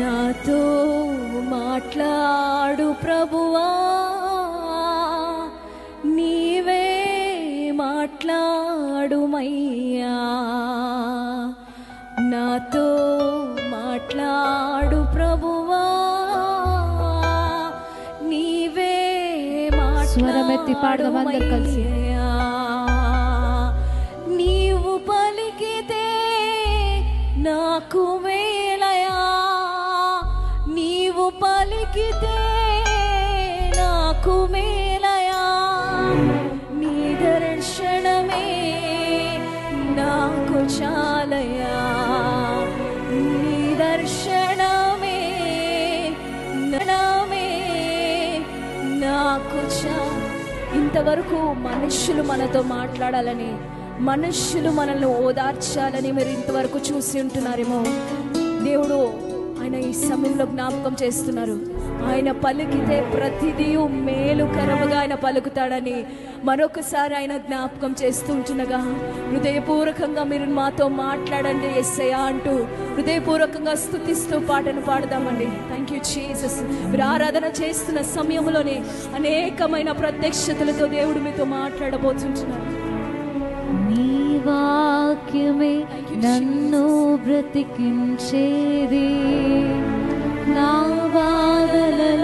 నాతో మాట్లాడు ప్రభువా, నీవే మాట్లాడుమయ్యా. నాతో మాట్లాడు ప్రభువా, నీవే స్వరమెత్తి పాడదాం అందరు కలిసి. నీవు పలికితే నాకు మేలయా, నీవు పలికితే నాకు మేలయా. నీ దర్శనమే నాకు చాలయా, నీ దర్శనమే నాకు ఇంతవరకు మనుషులు మనతో మాట్లాడాలని, మనుషులు మనల్ని ఓదార్చాలని మీరు ఇంతవరకు చూసి ఉంటున్నారేమో. దేవుడు ఆయన ఈ సమయంలో జ్ఞాపకం చేస్తున్నారు. ఆయన పలికితే ప్రతిదీ మేలుకరముగా ఆయన పలుకుతాడని మరొకసారి ఆయన జ్ఞాపకం చేస్తూ ఉంటుండగా, హృదయపూర్వకంగా మీరు మాతో మాట్లాడండి యేసయ్యా అంటూ హృదయపూర్వకంగా స్తుతిస్తూ పాటను పాడదామండి. Thank you Jesus. మీరు ఆరాధన చేస్తున్న సమయంలోనే అనేకమైన ప్రత్యక్షతలతో దేవుడు మీతో మాట్లాడబోతుంటున్నారు. నీ వాక్యమే నన్ను బ్రతికించేది, నా బాధలలో